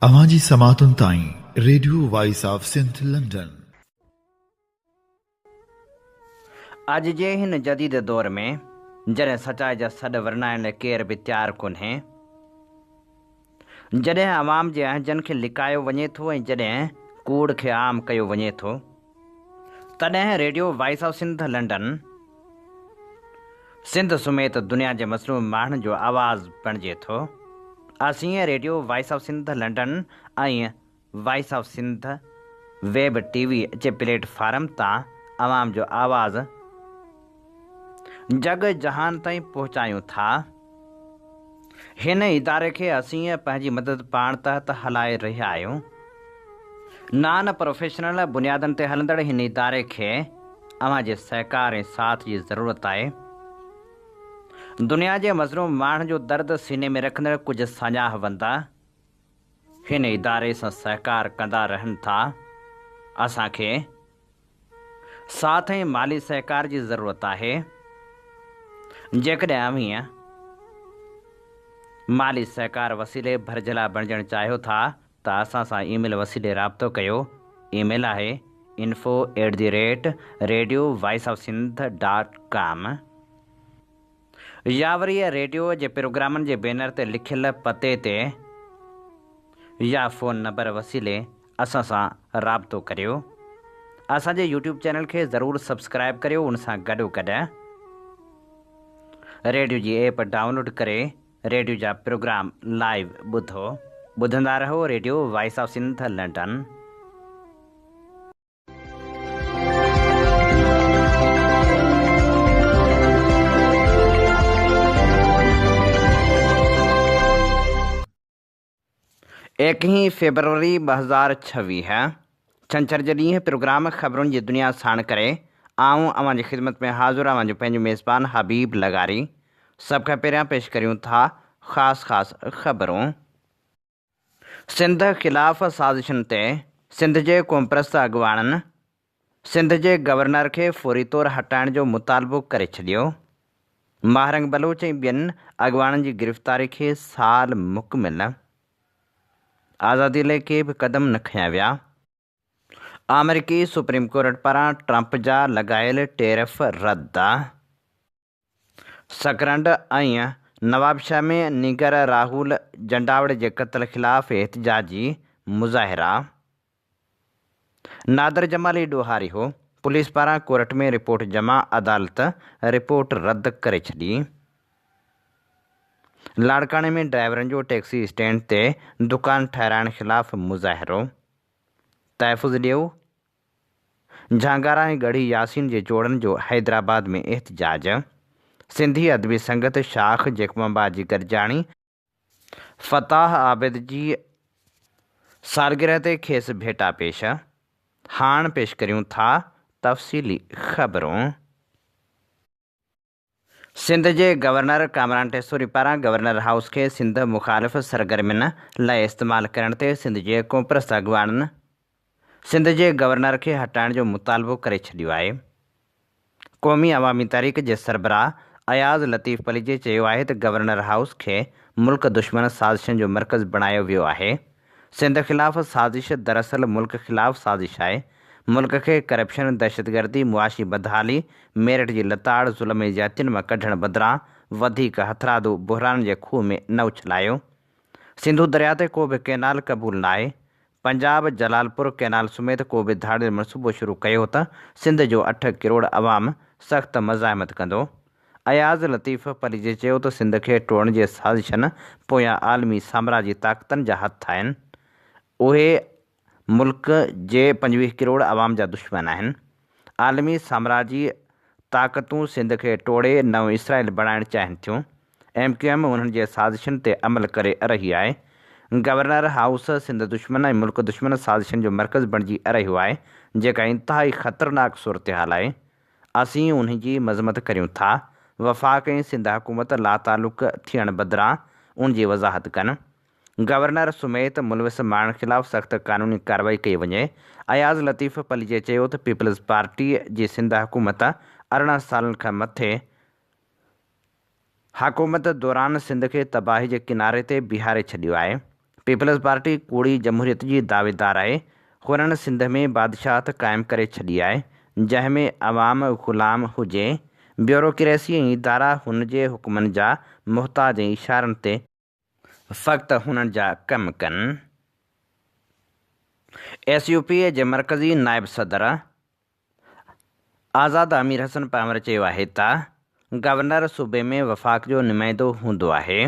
अवांजी समातुन ताईं radio voice of Sindh London. अॼु जे हिन जदीद दौर में जॾहिं सचाई जा सॾ वरनाइण लाइ केर बि तयारु कोन्हे, जॾहिं आवाम जे अहजनि खे लिकायो वञे थो ऐं जॾहिं कूड़ खे आम कयो वञे थो, तॾहिं radio voice of Sindh London Sindh समेत दुनिया जे मसलूम माण्हुनि जो आवाज़ बणिजे थो। असीं radio voice of Sindh London ऐं voice of Sindh web TV जे प्लेटफॉर्म तां आवाम जो आवाज़ जग जहान ताईं पहुचायूं था। हिन इदारे खे असीं पंहिंजी मदद पाण तहत हलाए रहिया आहियूं। नॉन प्रोफेशनल बुनियादनि ते हलंदड़ हिन इदारे खे अव्हां जे सहकार ऐं साथ जी ज़रूरत आहे। दुनिया जे मज़लूम माण्हुनि जो दर्द सीने में रखंदड़ कुझु साञाहवंदा हिन इदारे सां सहकार कंदा रहनि था। असांखे साथ ऐं माली सहकार जी ज़रूरत आहे। जेकॾहिं अव्हीं माली सहकार वसीले भरिजला बणिजणु चाहियो था त असां सां ईमेल वसीले राब्तो कयो। ईमेल आहे info@radiovoiceofsindh.com या वरी रेडियो जे प्रोग्रामनि जे बैनर ते लिखियल पते ते या फ़ोन नंबर वसीले असां सां राब्तो करियो। असांजे यूट्यूब चैनल खे ज़रूरु सब्सक्राइब करियो। उन सां गॾोगॾु रेडियो जी ऐप डाउनलोड करे रेडियो जा प्रोग्राम लाइव ॿुधंदा रहो। Radio voice of Sindh London. एकहीं फरवरी 2026 छंछर जे ॾींहुं प्रोग्राम ख़बरुनि जी दुनिया साण करे आऊं अव्हां जी ख़िदमत में हाज़ुर आहियां जो पंहिंजो मेज़बान हबीब लगारी। सभ खां पहिरियां पेश करियूं था ख़ासि ख़बरूं। सिंध ख़िलाफ़ साज़िशुनि ते सिंध जे क़ौमप्रस्त अॻुवाणनि सिंध जे गवर्नर खे फौरी तौरु हटाइण जो मुतालबो करे छॾियो। महारंग बलोच ऐं ॿियनि अॻुवाणनि जी गिरफ़्तारी खे साल मुकमिल। आज़ादी लाइ के बि क़दम न खयां विया। अमेरिकी सुप्रीम कोर्ट पारां ट्रंप जा लॻायल टैरिफ रद्द। सकरंड ऐं नवाबशाह में नीगर राहुल जंडावड़ जे क़त्ल ख़िलाफ़ एहतिजाजी मुज़ाहिरा। नादर जमाली ॾोहारी हो पुलिस पारां कोर्ट में रिपोर्ट जमा, अदालत रिपोर्ट रद्द करे छॾी। लाड़काणे में ड्राइवरनि जो टैक्सी स्टैंड ते दुकान ठाहिराइण ख़िलाफ़ मुज़ाहिरो। तहफ़ुज़ ॾियो। झांगारा ऐं गढ़ी यासीन जे जोड़नि जो हैदराबाद में एहतिजाज। सिंधी अदबी संगत शाख जेकमाबाद जी गॾिजाणी फ़ताह आबिद जी सालगिरह ते खेसि भेटा पेश। हाणे पेश करियूं था तफ़सीली ख़बरूं। सिंध जे गवर्नर कामरान टेसूरी पारां गवर्नर हाउस खे सिंध मुख़ालिफ़ सरगर्मियुनि लाइ इस्तेमालु करण ते सिंध जे क़ौमप्रस्त अॻुवाणनि सिंध जे गवर्नर खे हटाइण जो मुतालबो करे छॾियो आहे। क़ौमी अवामी तहरीक जे सरबराह अयाज़ लतीफ़ पलीजे चयो आहे त गवर्नर हाउस खे मुल्क दुश्मन साज़िशुनि जो मर्कज़ बणायो वियो आहे। सिंध ख़िलाफ़ साज़िश दरअसल मुल्क ख़िलाफ़ साज़िश आहे। मुल्क खे करप्शन, दहशतगर्दी, मुआशी बदहाली, मेरिट जी लताड़, ज़ुल्म ऐं ज़्यादतियुनि मां कढण बदिरां वधीक हथरादू बुहरान जे खूह में न उछलायो। सिंधु दरिया ते को बि कैनाल क़बूल न आहे। पंजाब जलालपुर कैनाल समेत को बि धाड़ियल मनसूबो शुरू कयो त सिंध जो 8 करोड़ अवाम सख़्त मज़ाहमत कंदो। अयाज़ लतीफ़ पलीजे चयो त सिंध खे टोड़ण जे साज़िशनि पोयां आलमी साम्राजी ताक़तनि जा हथ आहिनि। उहे मुल्क जे 25 करोड़ अवाम जा दुश्मन आहिनि। आलमी साम्राजी ताक़तूं सिंध खे टोड़े नओं इसराइल बणाइणु चाहिनि थियूं। MQM उन्हनि जे साज़िशुनि ते अमल करे रही आहे। गवर्नर हाउस सिंध दुश्मन ऐं मुल्क दुश्मन साज़िशुनि जो मर्कज़ बणिजी रहियो आहे, जेका इंतिहाई ख़तरनाक सूरत हाल आहे। असीं उन जी मज़मत करियूं था। वफ़ाक़ ऐं सिंध हुकूमत लातालुक़ थियण बदिरां उन जी वज़ाहत कनि। गवर्नर समेत मुलविस माण्हुनि ख़िलाफ़ सख़्त क़ानूनी कार्रवाई कई वञे। अयाज़ लतीफ़ पलीजे चयो त पीपल्स पार्टी जी सिंध हुकूमत 18 सालनि खां मथे हुकूमत दौरान सिंध खे तबाही जे किनारे ते बीहारे छॾियो आहे। पीपल्स पार्टी कूड़ी जमहूरियत जी दावेदार आहे। हुननि सिंध में बादशाहत क़ाइमु करे छॾी आहे, जंहिंमें अवाम ग़ुलाम हुजे। ब्यूरोक्रेसी इदारा हुन जे हुकुमनि जा मुहताज इशारनि ते फ़क़्ति हुननि जा कम कनि। SUP जे मरकज़ी नायब सदर आज़ाद अमीर हसन पामर चयो आहे त गवर्नर सूबे में वफ़ाक़ जो नुमाइंदो हूंदो आहे।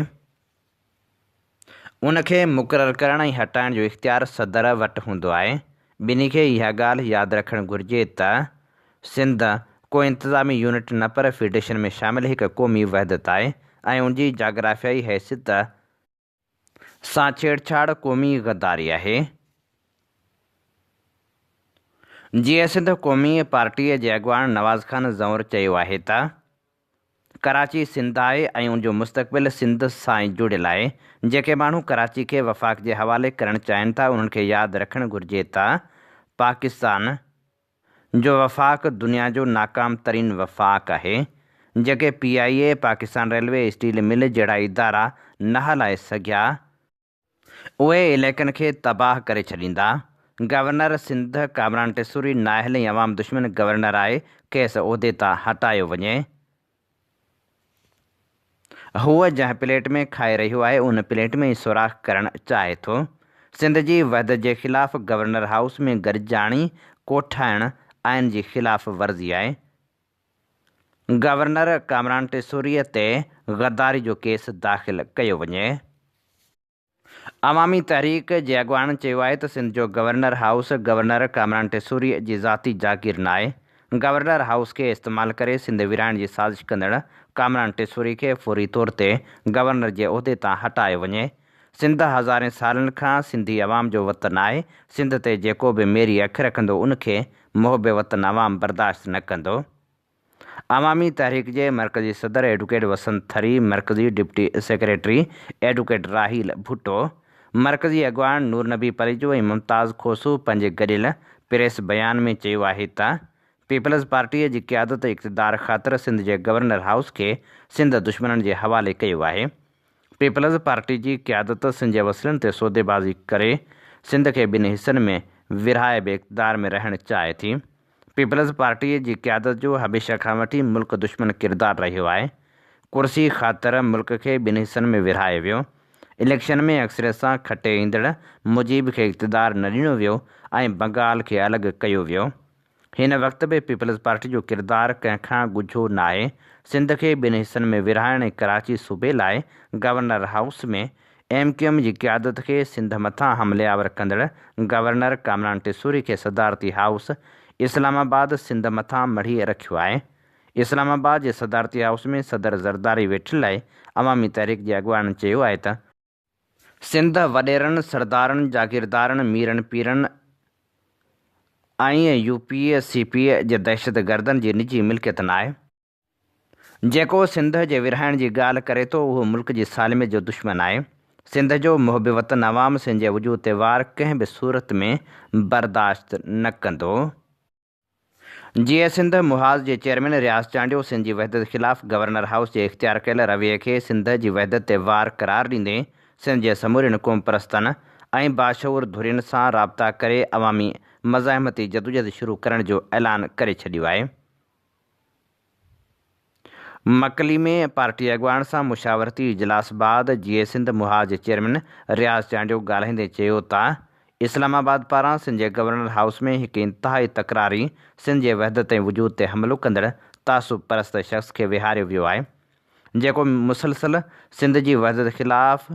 उनखे मुक़ररु करण ऐं हटाइण जो इख़्तियार सदर वटि हूंदो आहे। ॿिन्ही खे इहा ॻाल्हि यादि रखणु घुरिजे त सिंध को इंतिज़ामी यूनिट न पर फेडरेशन में शामिल हिकु क़ौमी वहदत आहे ऐं उनजी जाग्राफ़ियाई हैसियत सां छेड़छाड़ क़ौमी गद्दारी आहे। जीअं सिंध क़ौमी पार्टीअ जे अॻवान नवाज़ खान ज़ंवर चयो आहे त कराची सिंध आहे ऐं उनजो मुस्तक़बिल सिंध सां ई जुड़ियल आहे। जेके माण्हू कराची खे वफ़ाक़ जे हवाले करणु चाहिनि था उन्हनि खे यादि रखणु घुरिजे त पाकिस्तान जो वफ़ाक़ दुनिया जो नाकाम तरीन वफ़ाक़ आहे। जेके PIA Pakistan railway steel mill जहिड़ा इदारा न हलाए सघिया उहे इलाइक़नि खे तबाह करे छॾींदा। गवर्नर सिंध कामरान टेसूरी नाअहल ऐं अवाम दुश्मन गवर्नर आहे, खेसि उहिदे तां हटायो वञे। हूअ जंहिं प्लेट में खाई रहियो आहे उन प्लेट में ई सुराख़ करणु चाहे थो। सिंध जी वहदत जे ख़िलाफ़ गवर्नर हाउस में गॾिजाणी कोठाइण आइन जी ख़िलाफ़ वर्ज़ी आहे। गवर्नर कामरान टेसूरीअ ते गद्दारी जो केस दाख़िल कयो वञे। अवामी तहरीक जे अॻवान चयो आहे त सिंध जो गवर्नर हाउस गवर्नर कामरान टेसूरीअ जी ज़ाती जागीर न आहे। गवर्नर हाउस खे इस्तेमालु करे सिंध विराइण जी साज़िश कंदड़ कामरान टेसूरी खे फ़ौरी तौर ते गवर्नर जे उहिदे तां हटायो वञे। सिंध हज़ारे सालनि खां सिंधी अवाम जो वतन आहे। सिंध ते जेको बि मेरी अखि रखंदो उनखे मुहिब वतन अवाम बर्दाश्त न कंदो। अवामी तहरीक जे मरकज़ी सदर एडवोकेट वसंत थरी, मरकज़ी डिप्टी सेक्रेटरी एडवोकेट राहील भुट्टो, मरकज़ी अॻवान नूर नबी परीजो ऐं मुमताज़ खोसू पंहिंजे गॾियल प्रेस बयान में चयो आहे त पीपल्स पार्टीअ जी क़यादत इक़्तिदार ख़ातिर सिंध जे गवर्नर हाउस खे सिंध दुश्मननि जे हवाले कयो आहे। पीपल्स पार्टी जी क़यादत सिंध जे मसइलनि ते सौदेबाज़ी करे सिंध खे ॿिनि हिसनि में विरहाए बि इक़्तिदार में रहणु चाहे थी। पीपल्स पार्टीअ जी क़यादत जो हमेशह खां वठी मुल्क दुश्मन किरदारु रहियो आहे। कुर्सी ख़ातिर मुल्क खे ॿिनि हिसनि में विरहाए वियो। इलेक्शन में अक्सरियत सां खटे ईंदड़ मुजीब खे इक़्तिदार न ॾिनो वियो ऐं बंगाल खे अलॻि कयो वियो। हिन वक़्तु बि पीपल्स पार्टी जो किरदारु कंहिंखां ॻुझो न आहे। सिंध खे ॿिनि हिसनि में विरहाइण ऐं कराची सूबे लाइ गवर्नर हाउस में MQM जी क़यादत खे सिंध मथां हमलियावर कंदड़ गवर्नर कामरान टेसूरी खे सदारती हाउस इस्लामाबाद सिंध मथां मढ़ी रखियो आहे। इस्लामाबाद जे सदारती हाउस में सदर ज़रदारी वेठल आहे। अवामी तहरीक जे अॻवान चयो आहे त सिंध वॾेरनि, सरदारनि, जागीरदारनि, मीरनि पीरनि ऐं UPA-CP जे दहशत गर्दनि जी निजी मिल्कियत न आहे। जेको सिंध जे विरहाइण जी ॻाल्हि करे थो उहो मुल्क जी सालिमियत जो दुश्मन आहे। सिंध जो मुहिब वतन अवाम सिंध जे वजूद ते वार कंहिं बि सूरत में बर्दाश्त न कंदो। जीअं सिंध मुहाज़ जे चेयरमैन रियाज़ चांडियो सिंध जी वहदत ख़िलाफ़ गवर्नर हाउस जे इख़्तियार कयल रवैये खे सिंध जी वहदत ते वार करार ॾींदे सिंध जे समूरनि क़ौम परस्तनि ऐं बाशऊर धुरियुनि सां राब्ता करे अवामी मज़ाहमती जदोजहद शुरू करण जो ऐलान करे छॾियो आहे। मकली में पार्टी अॻवान सां मुशावरती इजलास बाद जीए सिंध मुहाज़ जे चेयरमैन रियाज़ चांडियो ॻाल्हाईंदे चयो त इस्लामाबाद पारां सिंध जे गवर्नर हाउस में हिकु इंतिहाई तकरारी सिंध जे वहदत ऐं वजूद ते हमिलो कंदड़ तासुब परस्त शख़्स खे विहारियो वियो आहे, जेको मुसलसल सिंध जी वहदत ख़िलाफ़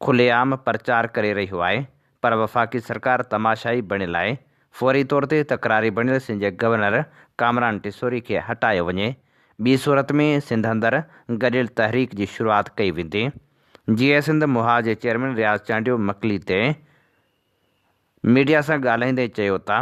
खुलेआम प्रचार करे रहियो आहे। पर वफ़ाक़ी सरकार तमाशाई बणियल आहे। फ़ौरी तौर ते तकरारी बणियल सिंध जे गवर्नर कामरान टेसूरी खे हटायो वञे। ॿी सूरत में सिंध अंदरि गॾियल तहरीक जी शुरूआति कई वेंदी। जीअं सिंध मुहाज़ जे चेयरमैन रियाज़ चांडियो मकली ते मीडिया सां ॻाल्हाईंदे चयो त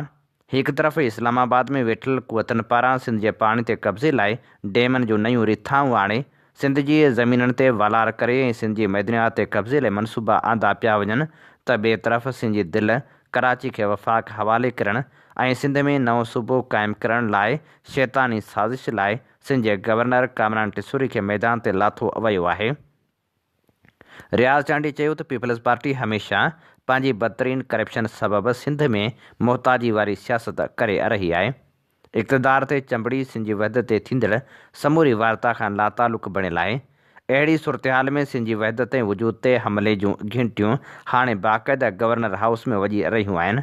हिकु तरफ़ इस्लामाबाद में वेठल कुवतनि पारां सिंध जे पाणी ते कब्ज़े लाइ डैमनि जूं नयूं रिथाऊं आणे सिंध जी ज़मीननि ते वालार करे ऐं सिंध जी मैदानियात ते कब्ज़े लाइ मनसूबा आंदा पिया वञनि त ॿिए तरफ़ सिंध जी दिलि कराची खे वफ़ाक़ हवाले करणु ऐं सिंध में नओं सूबो क़ाइमु करण लाइ शैतानी साज़िश लाइ सिंध जे गवर्नर कामरान टेसूरी खे मैदान ते लाथो वियो आहे। रियाज़ चांडी चयो त पीपल्स पार्टी हमेशह पंहिंजी बदतरीन करप्शन सबबि सिंध में मुहताजी वारी सियासत करे रही आहे। इक़्तिदार ते चंबड़ी सिंध जी वहदत ते थींदड़ समूरी वार्ता खां लातालुक बणियल आहे। अहिड़ी सूरतहाल में सिंध जी वहदत ऐं वजूद ते हमले जूं घंटियूं हाणे बाक़ाइदा गवर्नर हाउस में वॼी रहियूं आहिनि।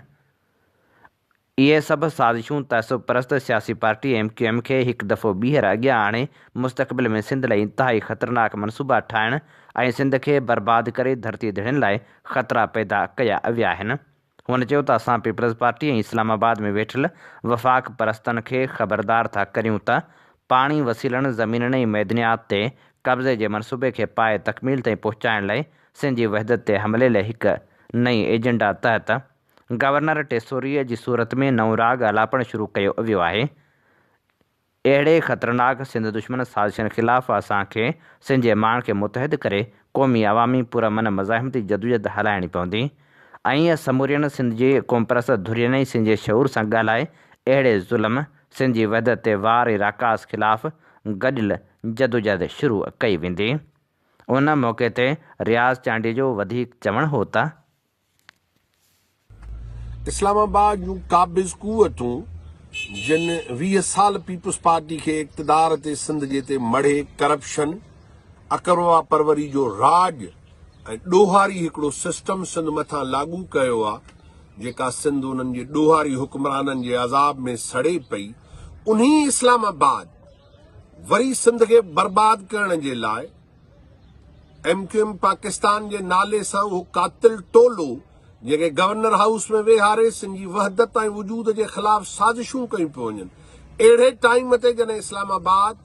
इहे सभु साज़िशूं तहसुब परस्त सियासी पार्टी MQM खे हिकु दफ़ो ॿीहर अॻियां आणे मुस्तक़बिल में सिंध लाइ इंतिहाई ख़तरनाक मनसूबा ठाहिण ऐं सिंध खे बर्बाद करे धरती धड़नि लाइ ख़तरा पैदा कया विया आहिनि। हुन चयो त असां पीपल्स पार्टी ऐं इस्लामाबाद में वेठल वफ़ाक़ परस्तनि खे ख़बरदार था करियूं त पाणी वसीलनि ज़मीननि ऐं मैदनियात ते कब्ज़े जे मनसूबे खे पाए तकमील ताईं पहुचाइण लाइ सिंध जी वहदत ते हमले लाइ हिकु नई एजेंडा तहत गवर्नर टेसोरीअ जी सूरत में नओं राग अलापणु शुरू कयो वियो आहे। अहिड़े ख़तरनाक सिंध दुश्मन साज़िशनि ख़िलाफ़ असांखे सिंध जे माण्हुनि खे मुतहद करे क़ौमी अवामी पुरमन मज़ाहिमती जदोजहद हलाइणी पवंदी ऐं समूरियुनि सिंध जी क़ौमपरस्त धुरियुनि ऐं सिंध जे शऊर सां ॻाल्हाए अहिड़े ज़ुल्म सिंध जी वहदत ते वार इराकास ख़िलाफ़ गॾियल जदोजहद शुरू कई वेंदी। उन मौक़े ते रियाज़ चांडी जो वधीक चवणु हो त इस्लामाबाद जूं काबिज़ कुवतूं जिन 20 साल पीपल्स पार्टी खे इक़्तिदार ते सिंध जे ते मढ़े करप्शन अकरवा परवरी जो राज ऐं ॾोहारी हिकिड़ो सिस्टम सिंध मथां लागू कयो आहे जेका सिंध उन्हनि जे ॾोहारी हुक्मराननि जे अज़ाब में सड़े पई। उन्ही इस्लामाबाद वरी सिंध खे बर्बाद करण जे लाइ MQM पाकिस्तान जे नाले सां उहो कातिल टोलो जेके गवर्नर हाउस में वेहारे सिंध जी वहदत ऐं वजूद जे ख़िलाफ़ साज़िशूं कयूं पियूं वञनि। अहिड़े टाइम ते जॾहिं इस्लामाबाद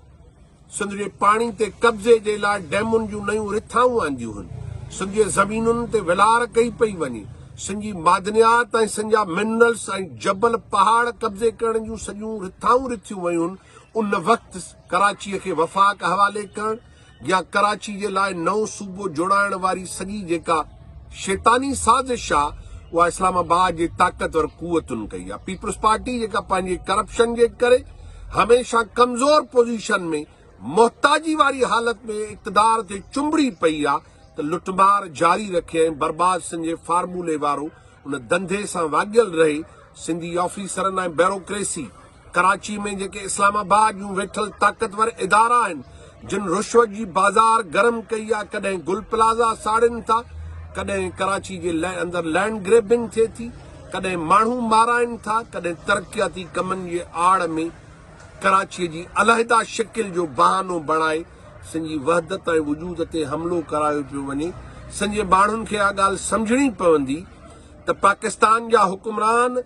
सिंध जे पाणी ते कब्ज़े जे लाइ डैमुनि जूं नयूं रिथाऊं आंदियूं आहिनि, सिंध जे ज़मीनुनि ते विलार कई पई वञे, सिंध जी मादनियात ऐं सिंध जा मिनरल्स ऐं जबल पहाड़ कब्ज़े करण जूं सॼियूं रिथाऊं रिथियूं वयूं आहिनि। उन वक़्तु कराचीअ खे वफ़ाक़ हवाले करण या कराची जे लाइ नओं सूबो जोड़ाइण वारी सॼी जेका शैतानी साज़िश आहे उहा इस्लामाबाद जे ताक़तवर कुवतुनि कई आहे। पीपल्स पार्टी जेका पंहिंजे करप्शन जे करे हमेशह कमज़ोर पोज़ीशन में मोहताजी वारी हालत में इक़्तिदार ते चुंबड़ी पई आहे त लुटमार जारी रखे ऐं बर्बाद सिंध जे फार्मूले वारो उन धंधे सां वाॻियल रहे। सिंधी ऑफिसरनि ऐं ब्यूरोक्रेसी कराची में जेके इस्लामाबाद जूं वेठल ताक़तवर इदारा आहिनि जिन रुश्वत जी बाज़ार गरम कई आहे, कॾहिं गुल प्लाज़ा साड़नि था, कॾहिं कराची जे अंदरि लैंड ग्रेबिंग थिए थी, कॾहिं माण्हू माराइनि था, कॾहिं तरक़ियाती कमनि जे आड़ में कराचीअ जी अलहदा शिकिल जो बहानो बणाए सिंध जी वहदत ऐं वजूद ते हमिलो करायो पियो वञे। सिंध जे माण्हुनि खे इहा ॻाल्हि सम्झणी पवंदी त पाकिस्तान जा हुक्मरान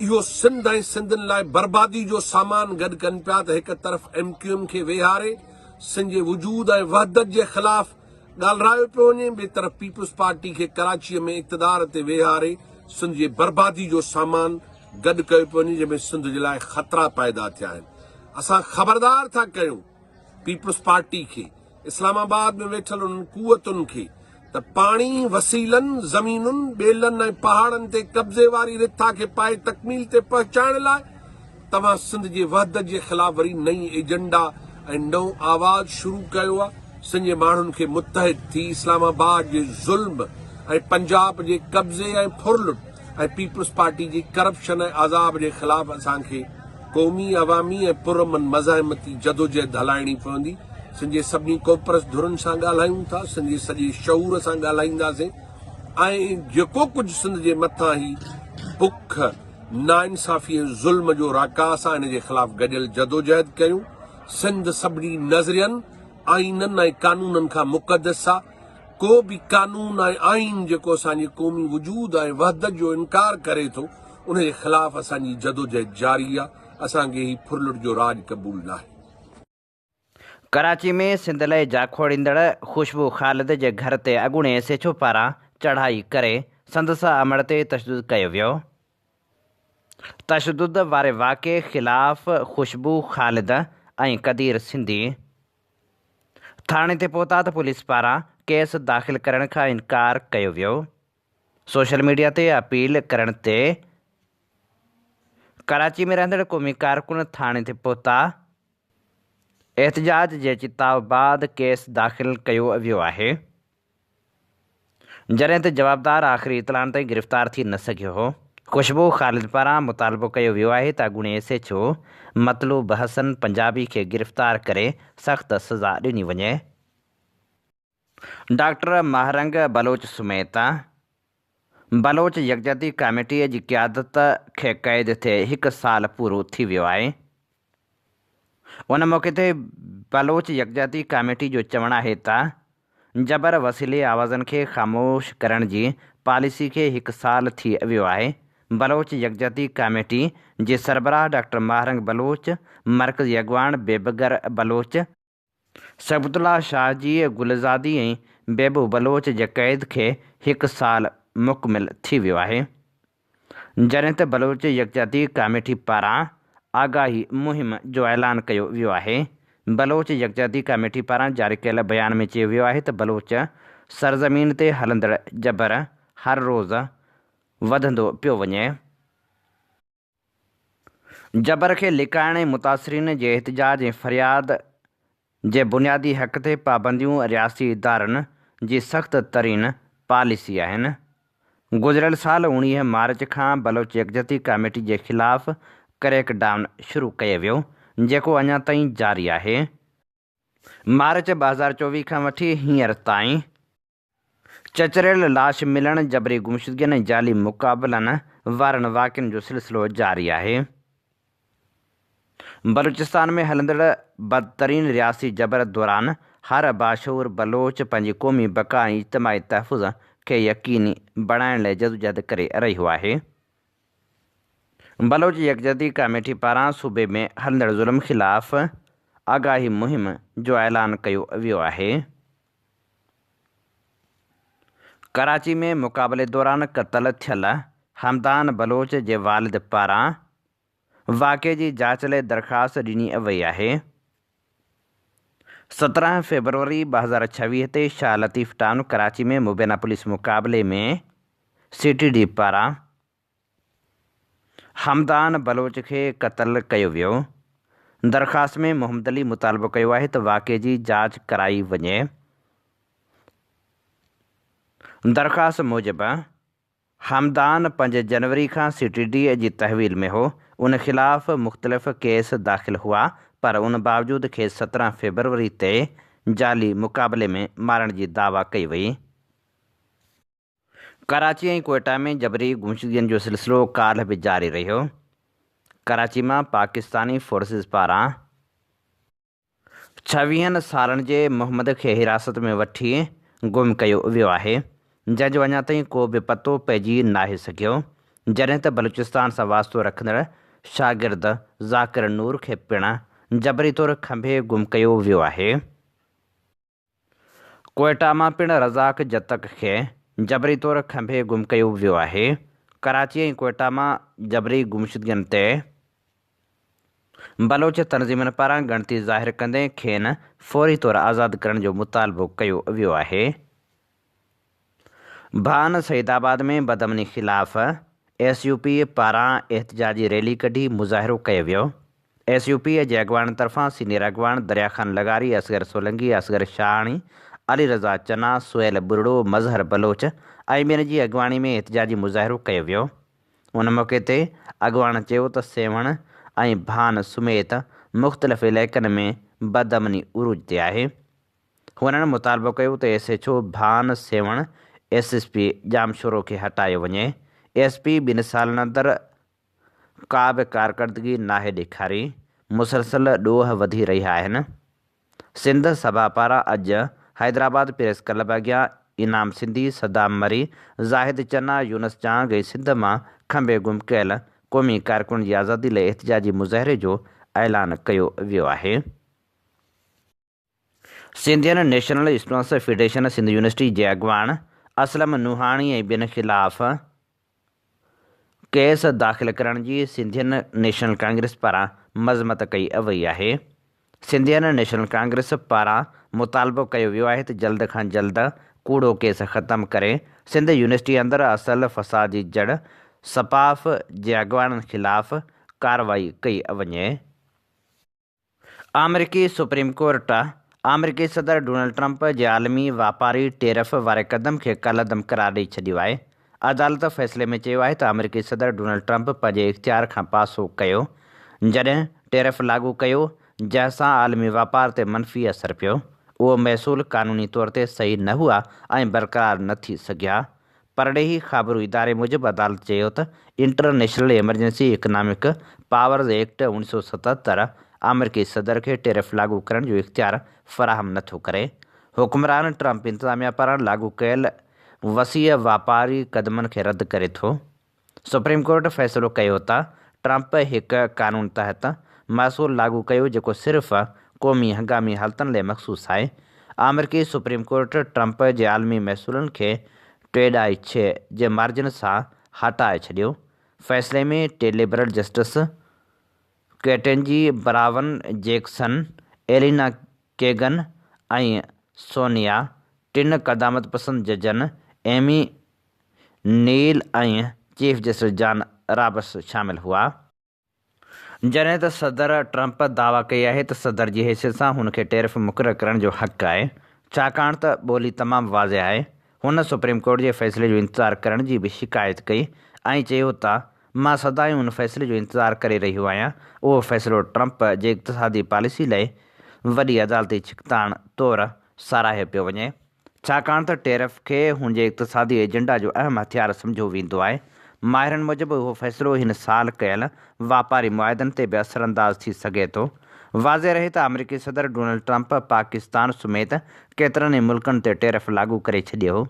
इहो सिंध ऐं सिंधियुनि लाइ बर्बादी जो सामान गॾु कनि पिया त हिकु तरफ़ MQM खे वेहारे सिंध जे वजूद ऐं वहदत जे ख़िलाफ़ ॻाल्हायो पियो वञे, ॿिए तरफ़ पीपल्स पार्टी खे कराचीअ में इक़्तिदार ते वेहारे सिंध जे बर्बादी जो सामान गॾु कयो पियो वञे जंहिंमें सिंध जे लाइ ख़तरा पैदा थिया आहिनि। असां ख़बरदार था कयूं पीपल्स पार्टी खे, इस्लामाबाद में वेठल उन्हनि कुवतुनि खे त पाणी वसीलनि ज़मीनुनि ॿेलनि ऐं पहाड़नि ते कब्ज़े वारी रिथा खे पाए तकमील ते पहुचाइण लाइ तव्हां सिंध जे वहदत जे ख़िलाफ़ वरी नई एजेंडा ऐं नओं आवाज़ शुरू कयो आहे। सिंध जे माण्हुनि खे मुतहद थी इस्लामाबाद जे ज़ुल्म ऐं पंजाब जे कब्ज़े ऐं फुरलुट ऐं पीपल्स पार्टी जी करप्शन ऐं अज़ाब जे ख़िलाफ़ असांखे क़ौमी अवामी ऐं पुरमन मज़ाहिमती जदोजहद हलाइणी पवंदी। सिंध जे सभिनी क़ौमपरस्त धुरनि सां ॻाल्हायूं था, सिंध जे सॼे शऊर सां ॻाल्हाईंदासीं ऐं जेको कुझु सिंध जे मथां ई बुख नाइंसाफ़ी ऐं ज़ुल्म जो राकास आहे इन जे ख़िलाफ़ गॾियल जदोजहद कयूं। सिंध सभिनी नज़रियनि आइननि ऐं कानूननि खां मुक़दस आहे। को बि कानून ऐं आइन जेको असांजे क़ौमी वजूद ऐं वहदत जो इनकार करे थो उन जे ख़िलाफ़ असांजी जदोजहद जारी आहे। असांखे ही फुरलुट जो राज क़बूल न आहे। कराची में सिंध लाइ जाखोड़ींदड़ खुशबू ख़ालिद जे घर ते अॻूणे SHO पारां चढ़ाई करे संदसि अमर ते तशदुद कयो वियो। तशदुद वारे वाक़े ख़िलाफ़ खुशबू ख़ालिद ऐं कदीर सिंधी थाणे ते पहुता त पुलिस पारां केस दाख़िल करण खां इनकार कयो वियो। सोशल मीडिया ते अपील करण ते कराची में रहंदड़ क़ौमी कारकुन थाणे ते पहुता एहतजाज जे चिताव बाद केस दाख़िल कयो वियो आहे। जॾहिं त जवाबदार आख़िरी इतलान ताईं गिरफ़्तार थी न सघियो हो। खुशबू ख़ालिद पारां मुतालबो कयो वियो आहे त अॻूणे SHO मतलूब हसन पंजाबी खे गिरफ़्तार करे सख़्त सज़ा ॾिनी वञे। डॉक्टर महरंग बलोच समेत बलोच यकजहती कमेटीअ जी क़यादत खे क़ैद थिए 1 साल पूरो थी वियो आहे। उन मौक़े ते बलोच यकजहती कमेटी जो चवणु आहे त जबर वसीले आवाज़नि खे ख़ामोश करण जी पॉलिसी खे 1 साल थी वियो आहे। बलोच यकजहती कमेटी जे सरबराह डॉक्टर महरंग बलोच, मरकज़ी अॻवान बेबगर बलोच, शबतुल्ला शाह जी गुलज़ादी ऐं बेबू बलोच जे क़ैद खे 1 साल मुकमिल थी वियो आहे। जॾहिं त बलोच यकजहती कमेटी पारां आगाही मुहिम जो ऐलान कयो वियो आहे। बलोच यकजहती कमेटी पारां जारी कयल बयान में चयो वियो आहे त बलोच सरज़मीन ते हलंदड़ जबर हर रोज़ वधंदो पियो वञे। जबर खे लिकाइण ऐं मुतासिरीन जे एहतजाज ऐं फ़रियाद जे बुनियादी हक़ ते पाबंदियूं रियासी इदारनि जी सख़्त तरीन पॉलिसी आहिनि। गुज़िरियल साल 19 मार्च खां बलोच यकजहती कमेटी जे ख़िलाफ़ क्रैकडाउन शुरू कयो वियो, जेको अञा ताईं जारी आहे। मार्च 2024 खां वठी हींअर ताईं चचरियल लाश मिलण, जबरी गुमशुदगियुनि ऐं जाली मुक़ाबलनि वारनि वाक़िअनि जो सिलसिलो जारी आहे। बलूचिस्तान में हलंदड़ बदतरीन रियासी जबर दौरान हर बाशऊर बलोच पंहिंजी क़ौमी बका ऐं इज्तिमाही तहफ़ुज़ खे यकीनी बणाइण लाइ जदोजहद करे रहियो आहे। बलोच यकजहती कमेटी पारां सूबे में हलंदड़ ज़ुल्म ख़िलाफ़ आगाही मुहिम जो ऐलान कयो वियो आहे। कराची में मुक़ाबले दौरान क़त्ल थियल हमदान बलोच जे वालिद पारां वाक़े जी जाच लाइ दरख़्वास्त ॾिनी वई आहे। 17 फरवरी 2026 ते शाह लतीफ़ टाउन कराची में मुबैना पुलिस मुक़ाबले में CTD पारां हमदान बलोच खे क़त्ल कयो वियो। दरख़्वास्त में मोहम्मद अली मुतालबो कयो आहे त वाक़े जी जाच कराई वञे। दरख़्वास्त मूजिबि हमदान 5 जनवरी खां CTD जी तहवील में हो। उन ख़िलाफ़ मुख़्तलिफ़ केस दाख़िल हुआ, पर उन बावजूद खेसि 17 फरवरी ते जाली मुक़ाबले में मारण जी दावा कई वई। कराची ऐं कोयटा में जबरी गुमशुदगियुनि जो सिलसिलो काल्ह बि जारी रहियो। कराची मां पाकिस्तानी फोर्सिस पारां 26 सालनि जे मोहम्मद खे हिरासत में वठी गुम कयो वियो आहे, जंहिंजो अञा ताईं को बि पतो पइजी नाहे सघियो। जॾहिं त बलूचिस्तान सां वास्तो रखंदड़ शागिर्द ज़ाकिर नूर खे पिणु जबरी तौरु खंभे गुम कयो वियो आहे। कोयटा मां पिणु रज़ाक जतक खे जबरी तौरु खंभे गुम कयो वियो आहे। कराची ऐं कोयटा मां जबरी गुमशुदगियुनि ते बलोच तनज़ीमुनि पारां ॻणती ज़ाहिर कंदे खेनि फ़ौरी तौरु आज़ादु करण जो मुतालबो कयो वियो आहे। भान सईदाबाद में बदअमनी ख़िलाफ़ SUP पारां एहतजाजी रैली कढी मुज़ाहिरो कयो वियो। SUP जे अॻवान तरफ़ां सीनियर अॻवान दरिया ख़ान लगारी, असगर सोलंकी, असगर शाहाणी, अली रज़ा चना, सुहेल बुरड़ो, मज़हर बलोच ऐं ॿियनि जी अॻवानी में एहतजाजी मुज़ाहिरो कयो वियो। उन मौक़े ते अॻवान चयो त सेवण ऐं भान समेत मुख़्तलिफ़ इलाइक़नि में बदअमनी उरूज ते आहे। हुननि मुतालबो कयो त SHO भान, सेवण, SSP जामशोरो खे हटायो वञे। SP 2 सालनि अंदरि का बि कारकर्दगी नाहे ॾेखारी। मुसलसल ॾोह वधी रहिया आहिनि। सिंध सभा पारां अॼु हैदराबाद प्रेस क्लब अॻियां इनाम सिंधी, सदाम मरी, ज़ाहिद चना, यूनस जांग ऐं सिंध मां खंभे गुम कयल क़ौमी कारकुन जी आज़ादी लाइ एहतजाजी मुज़ाहिरे जो ऐलान कयो वियो आहे। Sindhian national students federation Sindh university जे अॻवान असलम नूहाणी ऐं ॿियनि ख़िलाफ़ केस दाख़िल करण जी सिंधियन नेशनल कांग्रेस पारां मज़मत कई वई आहे। सिंधियन नेशनल कांग्रेस पारां मुतालबो कयो वियो आहे त जल्द खां जल्द कूड़ो केस ख़तमु करे सिंध यूनिवर्सिटी अंदरि असल फ़साद जी जड़ सपाफ जे अॻवाननि ख़िलाफ़ कार्रवाई कई वञे। अमरीकी सुप्रीम कोर्ट अमरीकी सदर डोनाल्ड ट्रंप जे आलमी वापारी टेरिफ वारे क़दम खे कलअदम करार ॾेई छॾियो आहे। अदालत फ़ैसिले में चयो आहे त अमरीकी सदर डोनाल्ड ट्रंप पंहिंजे इख़्तियार खां पासो कयो जॾहिं टेरिफ लागू कयो जंहिंसां आलमी वापार ते मनफ़ी असरु पियो। उहो महसूल क़ानूनी तौर ते सही न हुआ ऐं बरक़रार न थी सघिया। परॾेही ख़बरूं इदारे मूजिबि अदालत चयो त international emergency economic powers act 1977 अमरीकी सदर खे टेरिफ लागू करण जो इख़्तियार फ़राहम नथो करे। हुकुमरान ट्रंप इंतिज़ामिया पारां लागू कयल वसीअ वापारी क़दमनि खे रद्द करे थो। सुप्रीम कोर्ट फ़ैसिलो कयो त ट्रंप हिकु क़ानून तहत महसूल लागू कयो जेको सिर्फ़ क़ौमी हंगामी हालतुनि लाइ मख़सूस आहे। अमरीकी सुप्रीम कोर्ट ट्रंप जे आलमी महसूलनि खे 2.6 जे मार्जिन सां हटाए छॾियो। फ़ैसिले में 2 liberal justice Ketanji Brown Jackson, Elena Kagan ऐं सोनिया, 3 क़दामत पसंद जजनि एमी नील ऐं चीफ जस्टिस जॉन रॉबर्ट्स शामिल हुआ। जॾहिं त सदर ट्रंप दावा कई आहे त सदर जी हैसियत सां हुनखे टेरिफ मुक़ररु करण जो हक़ आहे, छाकाणि त ॿोली तमामु वाज़िह आहे। हुन सुप्रीम कोर्ट जे फ़ैसिले जो इंतज़ारु करण जी बि शिकायत कई ऐं चयो त मां सदाईं हुन फ़ैसिले जो इंतज़ारु करे रहियो आहियां। उहो फ़ैसिलो ट्रंप जे इक़्तिसादी पॉलिसी लाइ वॾी अदालती छिकताण तौरु साराहियो पियो वञे, छाकाणि त टेरिफ खे हुन जे इक़्तिसादी एजेंडा जो अहम हथियार सम्झो वेंदो आहे। माहिरनि मूजिबि उहो फ़ैसिलो हिन साल कयल वापारी मुआदनि ते बि असरअंदाज़ थी सघे थो। वाज़िह रहे त अमरीकी सदर डोनाल्ड ट्रंप पाकिस्तान समेत केतिरनि ई मुल्कनि ते टेरिफ लागू करे छॾियो हो।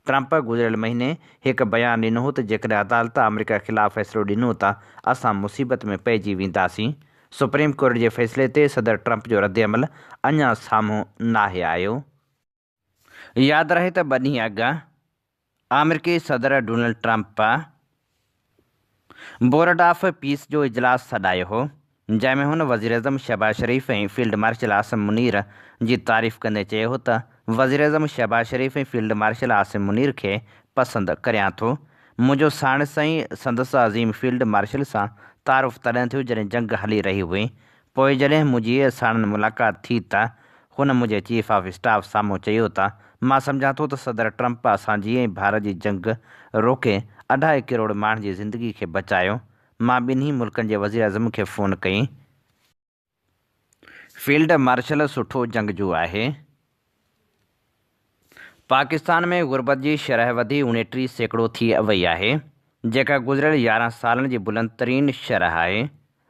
ट्रंप गुज़िरियल महीने हिकु बयानु ॾिनो हो त जेकॾहिं अदालत अमरीका ख़िलाफ़ु फ़ैसिलो ॾिनो त असां मुसीबत में पइजी वेंदासीं। सुप्रीम कोर्ट जे फ़ैसिले ते सदर ट्रंप जो रद्दअमल अञा साम्हूं नाहे आयो। यादि रहे त 2 ॾींहं अॻु अमरीकी सदर Donald Trump board of peace जो इजलास सॾायो हो, जंहिंमें हुन वज़ीर अज़म शहबाज शरीफ़ ऐं फील्ड मार्शल आसिम मुनीर जी तारीफ़ कंदे चयो हो त वज़ीर अज़म शहबाज शरीफ़ ऐं फील्ड मार्शल आसिम मुनीर खे पसंदि करियां थो। मुंहिंजो साण साईं संदसि अज़ीम फील्ड मार्शल सां तारुफ़ तॾहिं थियो जॾहिं जंग हली रही हुई। पोइ जॾहिं मुंहिंजी साणनि मुलाक़ात थी त हुन मुंहिंजे चीफ ऑफ स्टाफ साम्हूं चयो त मां सम्झां थो त सदर ट्रंप असां जीअं ई भारत जी जंग रोके 2.5 करोड़ माण्हुनि जी ज़िंदगी खे बचायो। मां ॿिन्ही मुल्कनि जे वज़ीर अज़म खे फ़ोन कई। फील्ड मार्शल सुठो जंगजू आहे। पाकिस्तान में गुरबत जी शरह वधी 29% थी वई आहे, जेका गुज़िरियल 11 सालनि जी बुलंद तरीन शरह आहे।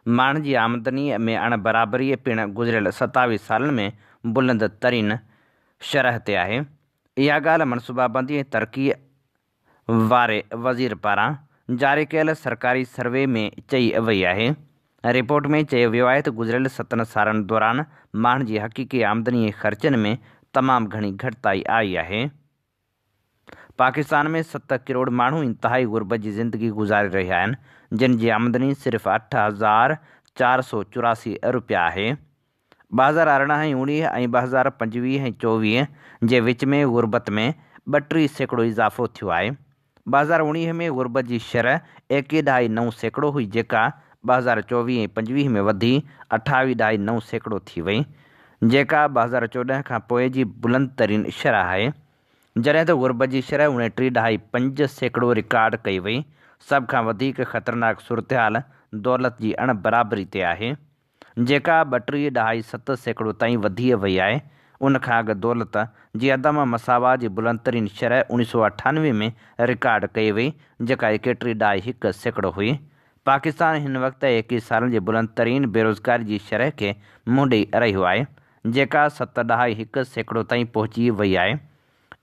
माण्हुनि जी आमदनी में अणबराबरी पिणु गुज़िरियल 27 सालनि में बुलंद तरीन शरह ते आहे। इहा ॻाल्हि मनसूबाबंदी ऐं तरक़ी वारे वज़ीर पारां जारी कयल सरकारी सर्वे में चई वई आहे। रिपोर्ट में चयो वियो आहे त गुज़िरियल 7 सालनि दौरान माण्हुनि जी हक़ीक़ी आमदनी ऐं ख़र्चनि में तमामु घणी घटिताई आई आहे। पाकिस्तान में 7 करोड़ माण्हू इंतिहाई गुरबत जी ज़िंदगी गुज़ारे रहिया आहिनि, जिन जी आमदनी सिर्फ़ु 8,484 रुपया आहे। 2018 ऐं 19 ऐं 2025 ऐं 24 जे विच में गुरबत में 32% इज़ाफ़ो थियो आहे। 2019 में गुरबत जी शरह 21.9% हुई, जेका 2024 ऐं 25 में वधी 28.9% थी वई, जेका 2014 खां पोइ जी बुलंद तरीन शरह आहे। जॾहिं त गुरबत जी शरह 29.5% रिकॉर्ड कई वई। सभ खां वधीक ख़तरनाक सूरतहाल दौलत जी अणबराबरी ते आहे, जेका 32.7% ताईं वधी वई आहे। उन खां अॻु दौलत जी अदम मसावात जी बुलंद तरीन शरह 1998 में रिकॉर्ड कई वई, जेका 31.1% हुई। पाकिस्तान हिन वक़्तु 21 सालनि जी बुलंद तरीन बेरोज़गारी जी शरह खे मुंहुं ॾेई रहियो आहे, जेका 7.1% ताईं पहुची वई आहे।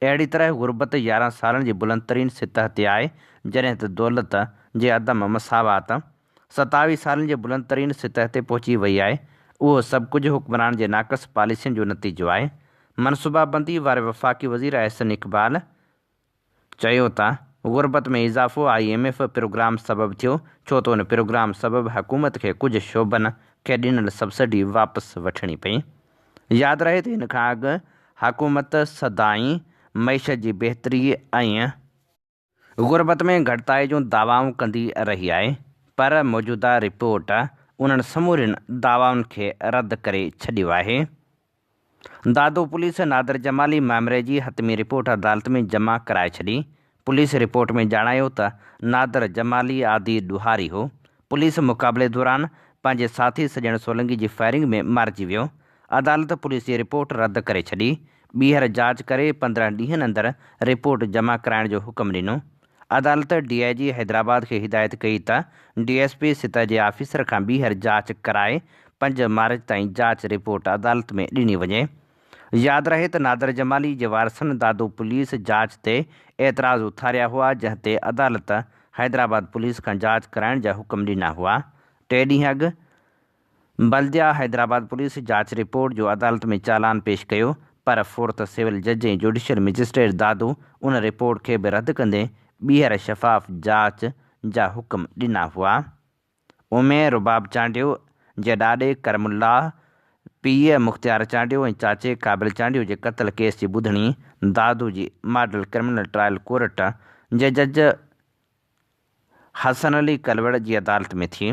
अहिड़ी तरह गुरबत 11 सालनि जी बुलंद तरीन सतह ते आहे, जॾहिं त दौलत जे अदम मसावात 27 सालनि जे बुलंद तरीन सतह ते पहुची वई आहे। उहो सभु कुझु हुक्मरान जे नाक़स पॉलिसियुनि जो नतीजो आहे। मनसूबाबंदी वारे वफ़ाक़ी वज़ीर अहसन इक़बाल चयो त गुरबत में इज़ाफ़ो IMF प्रोग्राम सबबु थियो, छो त उन प्रोग्राम सबबु हुकूमत खे कुझु शोबनि खे ॾिनल सब्सिडी वापसि वठणी पई। यादि रहे त हिन खां अॻु हुकूमत सदाईं मईशत जी बहितरी ऐं गुरबत में घटिताई जूं दावाऊं कंदी रही आहे, पर मौजूदा रिपोर्ट उन्हनि समूरनि दावाउनि खे रद्द करे छॾियो आहे। दादू पुलिस नादर जमाली मामले जी हतमी रिपोर्ट अदालत में जमा कराए छॾी। पुलिस रिपोर्ट में ॼाणायो त नादर जमाली आदि ॾुहारी हो। पुलिस मुक़ाबले दौरान पंहिंजे साथी सॼण सोलंगी जी फायरिंग में मारिजी वियो। अदालत पुलिस जी रिपोर्ट रद्द करे छॾी। ॿीहर जांच करे 15 ॾींहंनि अंदरि रिपोर्ट जमा कराइण जो हुकुम ॾिनो। अदालत DIG हैदराबाद खे हिदायत कई त DSP सित जे ऑफिसर खां ॿीहर जांच कराए 5 मार्च ताईं जांच रिपोर्ट अदालत में ॾिनी वञे। यादि रहे त नादर जमाली जे वारसनि दादू पुलिस जांच ते एतिराज़ उथारिया हुआ, जंहिं ते अदालत हैदराबाद पुलिस खां जांच कराइण जा हुकुम ॾिना हुआ। 3 ॾींहं अॻु बल्दिया हैदराबाद पुलिस जांच रिपोर्ट जो अदालत में चालान पेश कयो, पर फोर्थ सिविल जज ऐं जुडिशियल मजिस्ट्रेट दादू उन रिपोर्ट खे बि रद्द कंदे ॿीहर शफ़ाफ़ जांच जा हुकुम ॾिना हुआ। उमेर रुबाब चांडियो जे ॾाॾे करमुल्लाह, पीउ मुख़्तियार चांडियो ऐं चाचे क़ाबिल चांडियो जे क़त्ल केस जी ॿुधणी दादू जी मॉडल क्रिमिनल ट्रायल कोर्ट जे जज हसन अली कलवड़ जी अदालत में थी।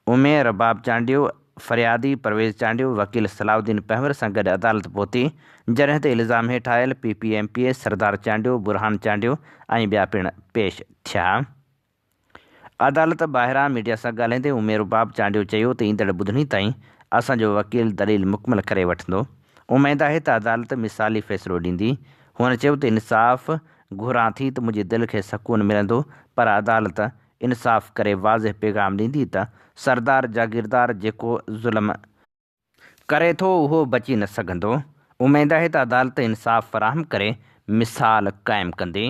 उमेर रुबाब चांडियो फरियादी परवेज़ चांडियो वकील सलाउद्दीन पहवर सां गॾु अदालत पहुती, जॾहिं ते इल्ज़ाम हेठि आयल PPMPA सरदार चांडियो, बुरहान चांडियो ऐं ॿिया पिणु पेश थिया। अदालत ॿाहिरां मीडिया सां ॻाल्हाईंदे उमेर रुबाब चांडियो चयो त ईंदड़ ॿुधणी ताईं असांजो वकील दलील मुकमल करे वठंदो। उमेद आहे त अदालत मिसाली फ़ैसिलो ॾींदी। हुन चयो त इंसाफ़ घुरां थी त मुंहिंजे दिलि खे सकून मिलंदो, पर अदालत इंसाफ़ करे वाज़िह पैगाम ॾींदी त सरदार जागीरदार जेको ज़ुल्म करे थो उहो बची न सघंदो। उमेद आहे त अदालत इंसाफ़ फ़राहम करे मिसाल क़ाइमु कंदी।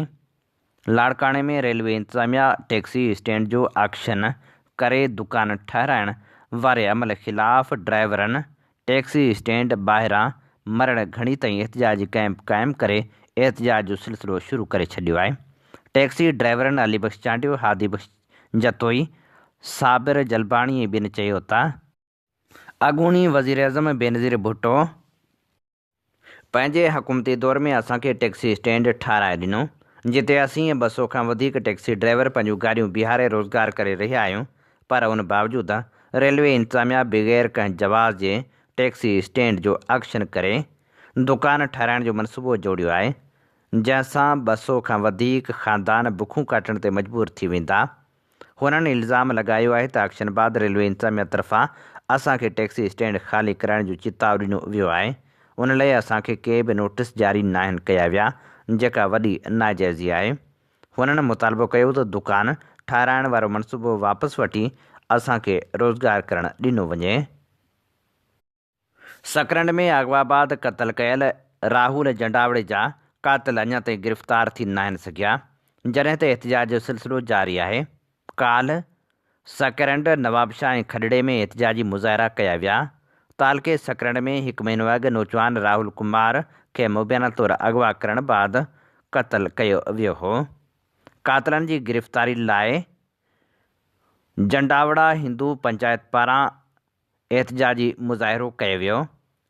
लाड़काणे में रेलवे इंतज़ामिया टैक्सी स्टैंड जो ऑक्शन करे दुकान ठाहिराइण वारे अमल ख़िलाफ़ ड्राइवरनि टैक्सी स्टैंड ॿाहिरां मरण घणी ताईं एहतिजाजी कैंप क़ाइमु करे एहतिजाज जो सिलसिलो शुरू करे छॾियो आहे। टैक्सी ड्राइवरनि अली बख्श चांडियो, हादी बख्श जतोई, साबिर जलबाणी ऐं ॿियनि चयो त अॻूणी वज़ीर अज़म बेनज़ीर भुट्टो पंहिंजे हुकूमती दौर में असांखे टैक्सी स्टैंड ठाराए ॾिनो, जिते असीं 200 खां वधीक टैक्सी ड्राइवर पंहिंजूं गाॾियूं बीहारे रोज़गार करे रहिया आहियूं। पर उन बावजूदि रेलवे इंतज़ामिया बग़ैर कंहिं जवाज़ जे टैक्सी स्टैंड जो ऑक्शन करे दुकान ठाहिराइण जो मनसूबो जोड़ियो आहे, जंहिंसां 200 खां वधीक ख़ानदान बुखूं काटण ते मजबूर थी वेंदा। हुननि इल्ज़ाम लॻायो आहे त ऑक्शन बाद रेलवे इंतज़ामिया तरफ़ां असांखे टैक्सी स्टैंड ख़ाली कराइण जो चिताव ॾिनो वियो आहे। उन लाइ असांखे के बि नोटिस जारी न आहिनि कया विया, जेका वॾी नाजाइज़ी आहे। हुननि मुतालबो कयो त दुकान ठाहिराइण वारो मनसूबो वापसि वठी असांखे रोज़गार करणु ॾिनो वञे। सकरंड में अगवाबाद क़त्ल कयल राहुल जंडावड़े जा क़ातिल अञा ताईं गिरफ़्तार थी न आहिनि सघिया, जॾहिं त एहतिजाज जो सिलसिलो जारी आहे। काल्ह सकरंड, नवाबशाह ऐं खॾड़े में एहतिजाजी मुज़ाहिरा कया विया। तालके सकरंड में 1 महीनो अॻु नौजवान राहुल कुमार खे मुबैना तौरु अगवा करण बाद क़त्ल कयो वियो हो। क़ातिलनि जी गिरफ़्तारी लाइ जंडावड़ा हिंदू पंचायत पारां एहतिजाजी मुज़ाहिरो कयो वियो,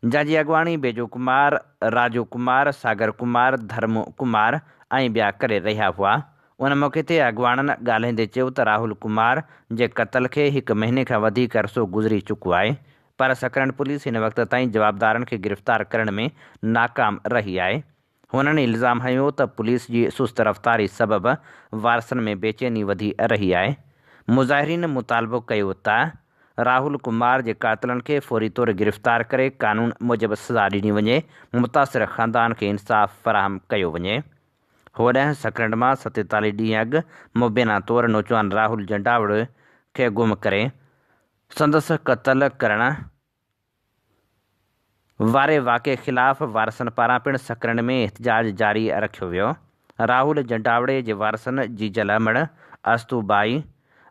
जंहिंजी अॻवानी बेजो कुमार, राजू कुमार, सागर कुमार, धर्म कुमार ऐं ॿिया करे रहिया हुआ। उन मौक़े ते अॻवाननि ॻाल्हाईंदे चयो त राहुल कुमार जे क़त्ल खे 1 महीने खां वधीक अरसो गुज़री चुको आहे, पर सकरंड पुलिस हिन वक़्त ताईं जवाबदारनि खे गिरफ़्तार करण में नाकाम रही आहे। हुननि इल्ज़ाम हयो त पुलिस जी सुस्त रफ़्तारी सबबि वारसनि में बेचैनी वधी रही आहे। मुज़ाहिरीन मुतालबो कयो त राहुल कुमार जे क़ातिलनि खे फ़ौरी तौरु गिरफ़्तार करे कानून मूजिबि सज़ा ॾिनी वञे, मुतासिर ख़ानदान खे इंसाफ़ फ़राहम कयो वञे। होॾांहुं सकरंड मां 47 ॾींहं अॻु मुबैना तौरु नौजवान राहुल जंडावड़े खे गुम करे संदसि क़त्ल करण वारे वाक़े ख़िलाफ़ वारसनि पारां पिणु सकरंड में एहतिजाज जारी रखियो वियो। राहुल जंडावड़े जे वारसनि जीजल अमड़, अस्तूबाई,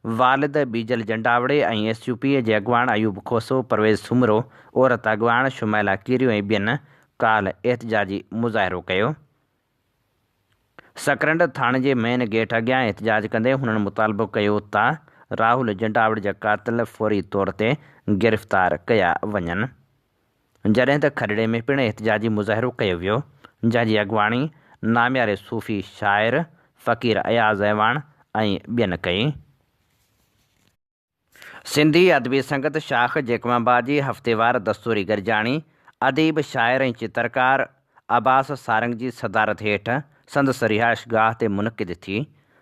वालिद बीजल जंडावड़े ऐं SUP जे अॻवान अयूब खोसो, परवेज़ सुमरो, औरत अॻवान शुमैला कीरियो ऐं ॿियनि काल्ह एहतिजाजी मुज़ाहिरो कयो। सकरंड थाणे जे मेन गेट अॻियां एहतिजाज कंदे हुननि मुतालबो कयो त राहुल जंडावड़े जा क़ातिल फ़ौरी तौर ते गिरफ़्तार कया वञनि, जॾहिं त खॾड़े में पिणु एहतिजाजी मुज़ाहिरो कयो वियो, जंहिंजी अॻवानी नामियारे सूफ़ी शाइर फ़क़ीर अयाज़ अहवान ऐं ॿियनि कई। सिंधी अदबी संगत शाख जैकमाबाद जी हफ़्तेवार दस्तूरी गरजाणी अदीब शाइर ऐं चित्रकार अब्बास सारंग जी सदारत हेठि संदसि रिहाइशगाह ते मुनक़िद थी।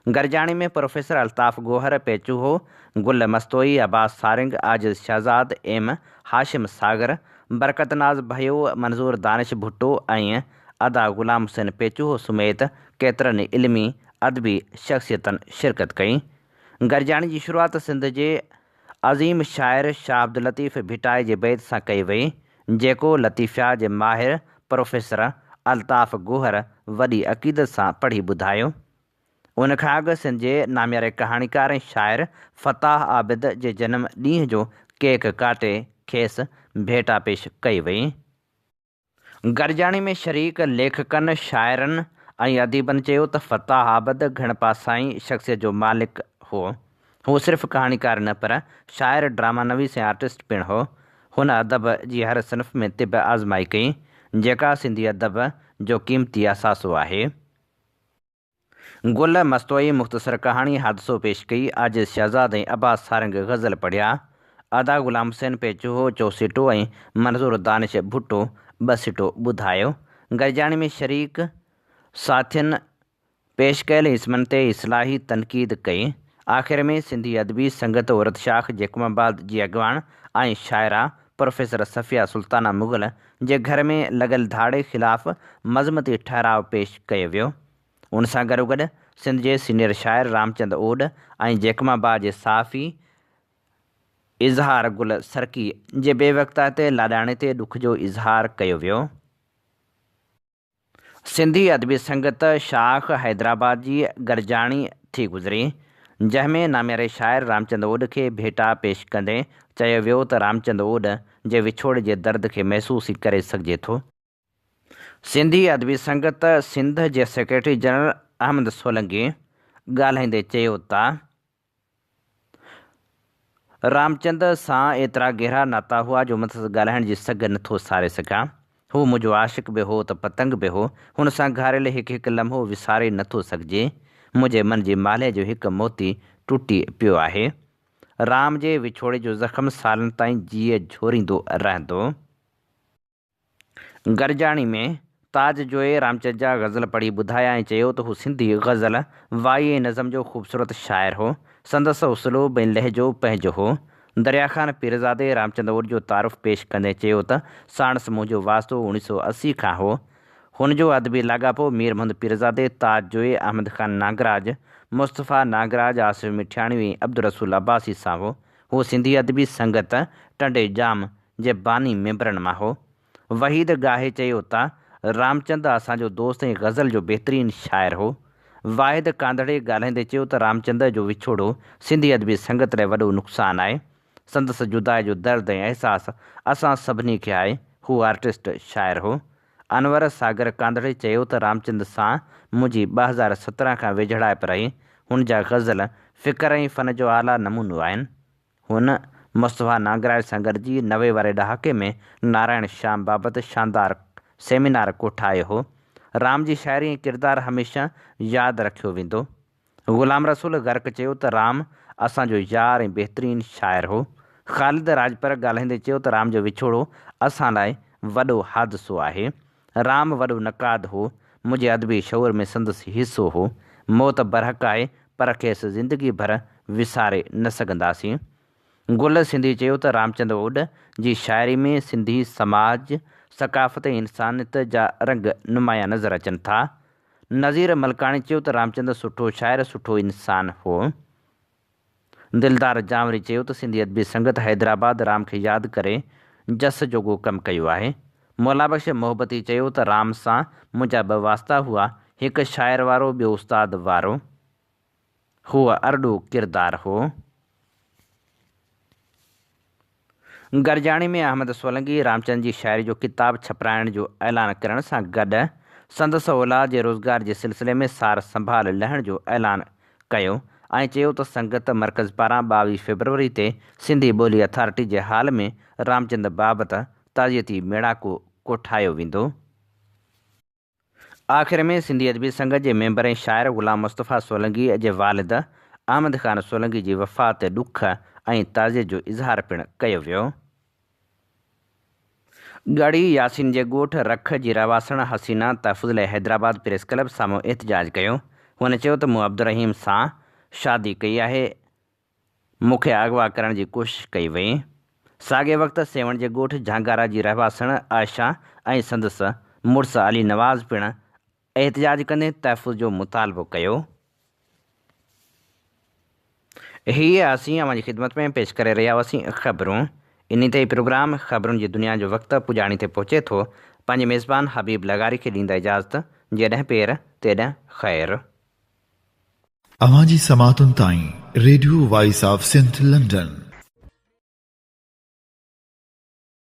गरजाणी में प्रोफेसर अल्ताफ़ गोहर पेचूहो, गुल मस्तोई, अब्बास सारंग, आजिज़ शहज़ाद, एम हाशिम सागर, बरकत नाज़ भयो, मंज़ूर दानिश भुट्टो ऐं अदा ग़ुलाम हुसैन पेचूहो समेत केतिरनि इल्मी अदबी शख़्सियतनि शिरकत कई। गरजाणी जी शुरूआति सिंध जे अज़ीम शाइर शाह अब्दुल लतीफ़ भिटाई जे बैत सां कई वई, जेको लतीफ़िया जे माहिर प्रोफेसर अल्ताफ़ गोहर वॾी अक़ीदत सां पढ़ी ॿुधायो। उन खां अॻु सिंध जे नामियारे कहाणीकार ऐं शाइर फ़ताह आबिद जे जनम ॾींहं जो केक काटे खेसि भेटा पेश कई वई। गरजाणी में शरीक लेखकनि, शाइरनि ऐं अदीबनि चयो त फ़ताह आबिद घणपासाई शख़्सियत जो मालिक हो। हू सिर्फ़ु कहाणीकार न पर शाइर, ड्रामा नवीस ऐं आर्टिस्ट पिणु हो। हुन अदब जी हर सिन्फ़ में तिब आज़माई कई, जेका सिंधी अदब जो क़ीमती असासो आहे। गुल मस्तोई मुख़्तसर कहाणी हादिसो पेश कई, आजिज़ शहज़ाद ऐं अब्बास सारंग गज़ल पढ़िया, अदा ग़ुलाम हुसैन पेचूहो चौसिटो ऐं मंज़ूर दानिश भुट्टो ॿसिटो ॿुधायो। गरजाणी में शरीक साथियुनि पेश कयल इस्मनि ते इस्लाही तनक़ीद कई। आख़िर में सिंधी अदबी संगत औरत शाख़ जेकमाबाद जी अॻवान ऐं शाइरा प्रोफेसर सफ़िया सुल्ताना मुग़ल जे घर में लॻल धाड़े ख़िलाफ़ मज़मती ठहराव पेश कयो वियो। उन सां गॾोगॾु सिंध जे सीनियर शाइर रामचंद ओड ऐं जेकमाबाद जे सहाफ़ी इज़हार गुल सरकी जे बेवक़्ता ते लाॾाणे ते ॾुख जो इज़हार कयो वियो। सिंधी अदबी संगत शाख़ हैदराबाद जी गरजाणी थी गुज़री, जंहिंमें नामियारे शाइर रामचंद ओड खे भेटा पेश कंदे चयो वियो त रामचंद ओड जे विछोड़ जे दर्द खे महसूस ई करे सघिजे थो। सिंधी अदबी संगत सिंध जे सेक्रेटरी जनरल अहमद सोलंकी ॻाल्हाईंदे चयो त रामचंद सां एतिरा गहरा नाता हुआ जो मथस ॻाल्हाइण जी सघ नथो सारे सघां। हू मुंहिंजो आशिक़ बि हो त पतंग बि हो। हुन सां घारियल हिकु हिकु लम्हो विसारे नथो सघिजे। मुंहिंजे मन जी माले जो हिकु मोती टुटी पियो आहे। राम जे विछोड़े जो ज़ख़्म सालनि ताईं जीअ झोरींदो रहंदो। गरजाणी में ताज जोए रामचंद जा गज़ल पढ़ी ॿुधाया ऐं चयो त हू सिंधी गज़ल वाई ऐं नज़म जो ख़ूबसूरत शाइर हो। संदसि उसलूब ऐं लहजो पंहिंजो हो। दरिया ख़ान पीरज़ादे रामचंद ओड जो तारुफ़ पेश कंदे चयो त साणुसि मुंहिंजो वास्तो 1980 खां हो। हुनजो अदबी लाॻापो मीर मुहम्मद पीरज़ादे, ताज जोए, अहमद ख़ान नागराज, मुस्तफ़ा नागराज, आसिफ़ मिठियाणी ऐं अब्दुल रसूल अब्बासी सां हो। हू सिंधी अदबी संगत टंडे जाम जे बानी मेंबरनि मां हो। वहीद गाहे चयो त रामचंद असांजो दोस्त ऐं गज़ल जो बहितरीनु शाइर हो। वाहिद कांदड़े ॻाल्हाईंदे चयो त रामचंद जो विछोड़ो सिंधी अदबी संगत लाइ वॾो नुक़सानु आहे। संदसि जुदाई जो दर्द ऐं अहसासु असां सभिनी खे आहे। हू आर्टिस्ट शाइर हो। अनवर सागर कांदड़े चयो त रामचंद सां मुंहिंजी 2017 खां वेझड़ाइप रही। हुन जा गज़ल फ़िक्र ऐं फ़न जो आला नमूनो आहिनि। हुन मुस्तफ़ा नागराज सां गॾिजी 90 वारे ॾहाके में नारायण श्याम बाबति शानदार सेमिनार कोठायो हो। राम जी शाइरी ऐं किरदारु हमेशह यादि रखियो वेंदो। ग़ुलाम रसूल गर्क चयो त राम असांजो यार ऐं बहितरीनु शाइर हो। ख़ालिद राजपर ॻाल्हाईंदे चयो त राम जो विछोड़ो असां लाइ वॾो हादिसो आहे। राम वॾो नक़ाद हो। मुंहिंजे अदबी शऊर में संदसि हिसो हो। मौत बरहक़ आहे पर खेसि ज़िंदगी भर विसारे न सघंदासीं। गुल सिंधी चयो त रामचंद ओड जी शाइरी में सिंधी समाज, सक़ाफ़त ऐं इंसानियत जा रंग नुमाया नज़र अचनि था। नज़ीर मलकाणी चयो त रामचंद सुठो शाइर, सुठो इंसान हो। दिलदार जावरी चयो त सिंधी अदबी संगत हैदराबाद राम खे यादि करे जस जोॻो कमु कयो आहे। मौलाबख़्श मोहबती चयो त राम सां मुंहिंजा 2 वास्ता हुआ, हिकु शाइर वारो, ॿियो उस्ताद वारो। हूअ अरड़ो किरदारु हो। गरजाणी में अहमद सोलंकी रामचंद जी शाइरी जो किताब छपाइण जो ऐलान करण सां गॾु संदसि औलाद जे रोज़गार जे सिलसिले में सार संभाल लहण जो ऐलान कयो ऐं चयो त संगत मर्कज़ पारां 22 फरवरी ते सिंधी ॿोली अथॉरिटी जे हाल में रामचंद बाबति ताज़ियती मेड़ाको कोठायो वेंदो। आख़िर में सिंधी अदबी संगत जे मेंबर ऐं शाइर ग़ुलाम मुस्तफ़ा सोलंकी जे वालिद अहमद ख़ान सोलंकी जी वफ़ात ते ॾुख ऐं ताज़ियत जो इज़हार पिणु कयो वियो। गढ़ी यासीन जे ॻोठ रख जी रवासण हसीना तहफ़ुज़ लाइ हैदराबाद प्रेस क्लब साम्हूं एहतजाज कयो। हुन चयो त मूं अब्दुर्रहीम सां शादी कई आहे, मूंखे अगवा करण जी कोशिशि कई वई। साॻे वक़्तु सेवण जे ॻोठ झांगारा जी रहवासण आयशा ऐं संदसि मुड़ुसु अली नवाज़ पिणु एहतजाज कंदे तहफ़ुज़ जो मुतालबो कयो। हीअ असीं अवां जी ख़िदमत में पेश करे रहिया हुआसीं ख़बरूं। इन ते प्रोग्राम ख़बरुनि जी दुनिया जो वक़्तु पुॼाणी ते पहुचे थो। पंहिंजे मेज़बान हबीब लगारी खे ॾींदा इजाज़त। जेॾहिं पेर तेॾहिं ख़ैरु। अवां जी समातुनि ताईं radio voice of Sindh London